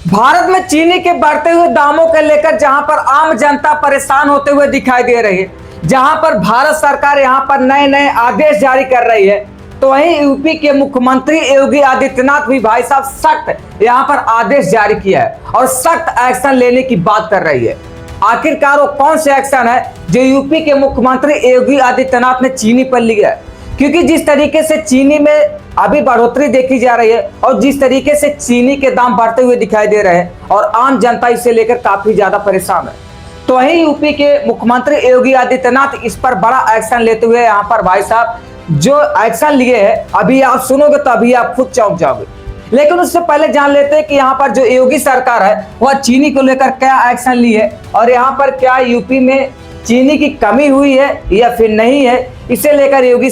भारत में चीनी के बढ़ते हुए दामों को लेकर जहां पर आम जनता परेशान होते हुए दिखाई दे रही है, जहां पर भारत सरकार यहां पर नए नए आदेश जारी कर रही है, तो वहीं यूपी के मुख्यमंत्री योगी आदित्यनाथ भी भाई साहब सख्त यहां पर आदेश जारी किया है और सख्त एक्शन लेने की बात कर रही है। आखिरकार वो कौन से एक्शन है जो यूपी के मुख्यमंत्री योगी आदित्यनाथ ने चीनी पर लिया है? क्योंकि जिस तरीके से चीनी में अभी बढ़ोतरी देखी जा रही है और जिस तरीके से चीनी के दाम बढ़ते हुए दिखाई दे रहे हैं और आम जनता इसे लेकर काफी ज्यादा परेशान है, तो वहीं यूपी के मुख्यमंत्री योगी आदित्यनाथ इस पर बड़ा एक्शन लेते हुए यहाँ पर भाई साहब जो एक्शन लिए हैं, अभी आप सुनोगे तो अभी आप खुद चौंक जाओगे। लेकिन उससे पहले जान लेते हैं कि यहाँ पर जो योगी सरकार है वह चीनी को लेकर क्या एक्शन ली है और यहाँ पर क्या यूपी में चीनी की कमी हुई है या फिर नहीं है, इसे लेकर योगी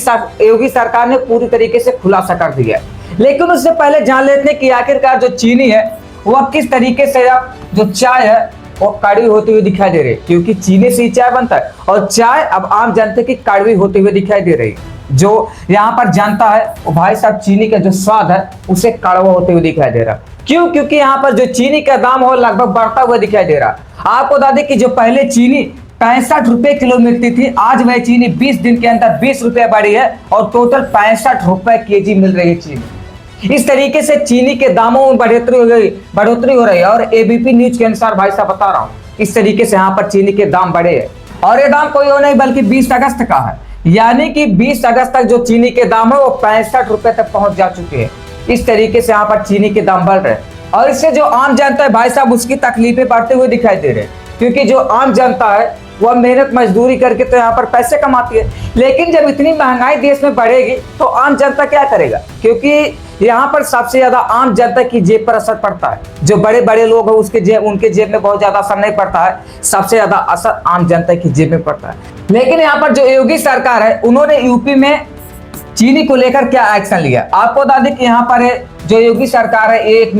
सरकार ने पूरी तरीके से खुलासा कर दिया है। लेकिन उससे पहले जान लेते हैं कि आखिरकार जो चीनी है वह किस तरीके से अब जो चाय है वो कड़वी होती हुई दिखाई दे रही है, क्योंकि चीनी से ही चाय बनता है और चाय अब आम जनता की कड़वी होती हुई दिखाई दे रही है। जो यहाँ पर जानता है वो भाई साहब चीनी का जो स्वाद है उसे कड़वा होते हुए दिखाई दे रहा है। क्यों? क्योंकि यहाँ पर जो चीनी का दाम हो लगभग बढ़ता हुआ दिखाई दे रहा है। आपको बता दें कि जो पहले चीनी 65 रुपए किलो मिलती थी, आज वह चीनी 20 दिन के अंदर 20 रुपए बढ़ी है और टोटल 65 रुपए केजी मिल रही है चीनी। इस तरीके से चीनी के दामों में बढ़ोतरी हो रही है और एबीपी न्यूज के अनुसार भाई साहब बता रहा हूँ, इस तरीके से यहाँ पर चीनी के दाम बढ़े हैं और ये दाम कोई और नहीं बल्कि 20 अगस्त का है। यानी कि 20 अगस्त तक जो चीनी के दाम है वो 65 रुपए तक पहुंच जा चुके हैं। इस तरीके से यहाँ पर चीनी के दाम बढ़ रहे हैं और इससे जो आम जनता है भाई साहब उसकी तकलीफें बढ़ते हुए दिखाई दे रहे हैं, क्योंकि जो आम जनता है वह मेहनत मजदूरी करके तो यहाँ पर पैसे कमाती है। लेकिन जब इतनी महंगाई देश में बढ़ेगी तो आम जनता क्या करेगा? क्योंकि यहाँ पर सबसे ज्यादा आम जनता की जेब पर असर पड़ता है। जो बड़े बड़े लोग हैं उनके जेब में बहुत ज्यादा असर नहीं पड़ता है, सबसे ज्यादा असर आम जनता की जेब में पड़ता है। लेकिन यहाँ पर जो योगी सरकार है उन्होंने यूपी में चीनी को लेकर क्या एक्शन लिया, आपको बता दें कि यहाँ पर जो योगी सरकार है एक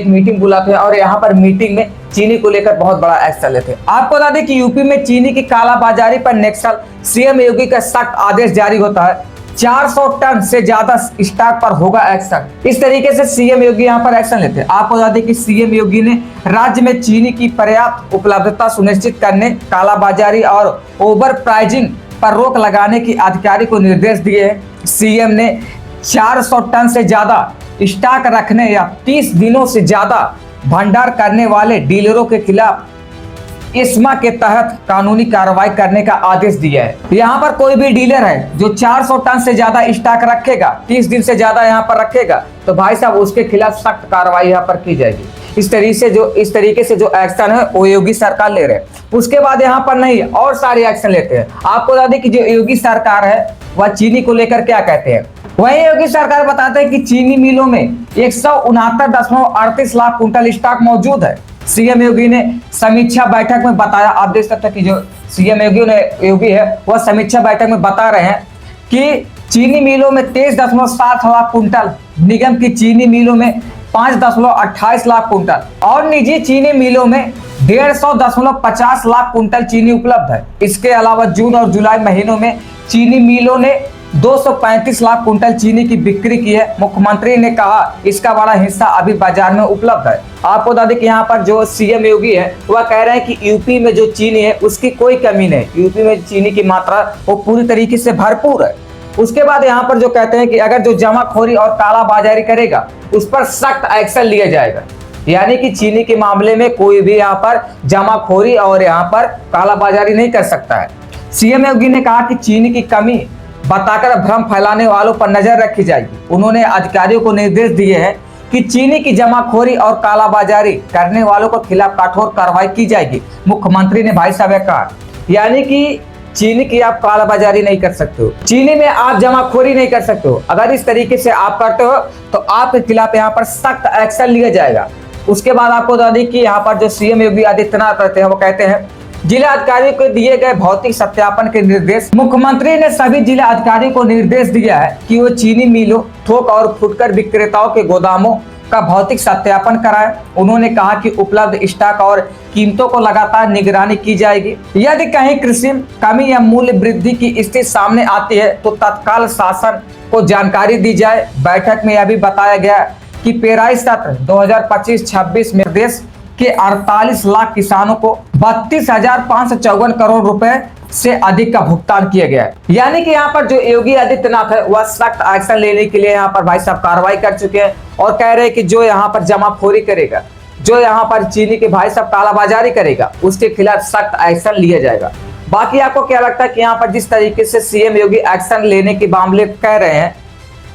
मीटिंग बुलाते हैं और यहाँ पर मीटिंग में चीनी को लेकर बहुत बड़ा एक्शन लेते हैं। आपको बता दें कि यूपी में चीनी की कालाबाजारी पर नेक्सल सीएम योगी का सख्त आदेश जारी होता है। 400 टन से ज्यादा स्टॉक पर होगा एक्शन। इस तरीके से सीएम योगी यहाँ पर एक्शन लेते हैं। आपको बता दें कि सीएम योगी ने राज्य में चीनी की पर्याप्त उपलब्धता सुनिश्चित करने, कालाबाजारी और ओवर प्राइसिंग पर रोक लगाने की अधिकारी को निर्देश दिए हैं। सीएम ने 400 टन से ज्यादा स्टॉक रखने या 30 दिनों से ज्यादा भंडार करने वाले डीलरों के खिलाफ इस्मा के तहत कानूनी कार्रवाई करने का आदेश दिया है। यहाँ पर कोई भी डीलर है जो 400 टन से ज्यादा स्टॉक रखेगा, 30 दिन से ज्यादा यहाँ पर रखेगा, तो भाई साहब उसके खिलाफ सख्त कार्रवाई यहाँ पर की जाएगी। इस तरीके से जो एक्शन है वो योगी सरकार ले रहे हैं। उसके बाद यहाँ पर नहीं और सारे एक्शन लेते हैं। आपको बता दें कि जो योगी सरकार है वह चीनी को लेकर क्या कहते हैं। वही योगी सरकार बताते हैं कि चीनी मिलों में 169.38 लाख कुंटल स्टॉक मौजूद है। सीएम योगी ने समीक्षा बैठक में बताया, आप देख सकते हैं कि जो सीएम योगी है वह समीक्षा बैठक में बता रहे हैं कि चीनी मिलों में 23.7 लाख कुंटल, निगम की चीनी मिलों में 5.28 लाख कुंटल और निजी चीनी मिलों में 150.50 लाख कुंटल चीनी उपलब्ध है। इसके अलावा जून और जुलाई महीनों में चीनी मिलों ने 235 लाख कुंटल चीनी की बिक्री की है। मुख्यमंत्री ने कहा इसका बड़ा हिस्सा अभी बाजार में उपलब्ध है। आपको बता दें कि यहाँ पर जो सीएम योगी है वह कह रहे हैं कि यूपी में जो चीनी है उसकी कोई कमी नहीं, यूपी में चीनी की मात्रा वो पूरी तरीके से भरपूर है। उसके बाद यहाँ पर जो कहते हैं कि अगर जो जमाखोरी और कालाबाजारी करेगा उस पर सख्त एक्शन लिया जाएगा। यानी कि चीनी के मामले में कोई भी यहाँ पर जमाखोरी और यहाँ पर कालाबाजारी नहीं कर सकता है। सीएम योगी ने कहा कि चीनी की कमी बताकर भ्रम फैलाने वालों पर नजर रखी जाएगी। उन्होंने अधिकारियों को निर्देश दिए हैं कि चीनी की जमाखोरी और कालाबाजारी करने वालों के खिलाफ कठोर कार्रवाई की जाएगी। मुख्यमंत्री ने भाई साहब कहा यानी कि चीनी की आप कालाबाजारी नहीं कर सकते हो, चीनी में आप जमाखोरी नहीं कर सकते हो। अगर इस तरीके से आप करते हो तो आपके खिलाफ यहाँ पर सख्त एक्शन लिया जाएगा। उसके बाद आपको बता दें कि यहाँ पर जो सीएम योगी आदित्यनाथ रहते हैं वो कहते हैं जिला अधिकारियों को दिए गए भौतिक सत्यापन के निर्देश। मुख्यमंत्री ने सभी जिला अधिकारियों को निर्देश दिया है कि वो चीनी मिलों, थोक और फुटकर विक्रेताओं के गोदामों का भौतिक सत्यापन कराए। उन्होंने कहा कि उपलब्ध स्टॉक और कीमतों को लगातार निगरानी की जाएगी। यदि कहीं कृषि कमी या मूल्य वृद्धि की स्थिति सामने आती है तो तत्काल शासन को जानकारी दी जाए। बैठक में यह भी बताया गया कि पेराई सत्र 2025-26 में देश के 48 लाख किसानों को 32,554 करोड़ रुपए से अधिक का भुगतान किया गया है। यानी कि यहाँ पर जो योगी आदित्यनाथ है वह सख्त एक्शन लेने के लिए यहाँ पर भाई साहब कार्रवाई कर चुके हैं और कह रहे हैं कि जो यहाँ पर जमाखोरी करेगा, जो यहाँ पर चीनी के भाई साहब कालाबाजारी करेगा, उसके खिलाफ सख्त एक्शन लिया जाएगा। बाकी आपको क्या लगता है कि यहाँ पर जिस तरीके से सीएम योगी एक्शन लेने के मामले कह रहे हैं,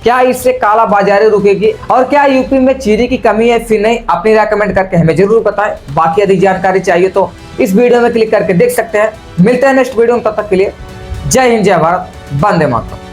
क्या इससे कालाबाजारी रुकेगी और क्या यूपी में चीनी की कमी है फिर नहीं? अपनी राय कमेंट करके हमें जरूर बताएं। बाकी यदि जानकारी चाहिए तो इस वीडियो में क्लिक करके देख सकते हैं। मिलते हैं नेक्स्ट वीडियो में, तब तक के लिए जय हिंद, जय भारत, वंदे मातरम।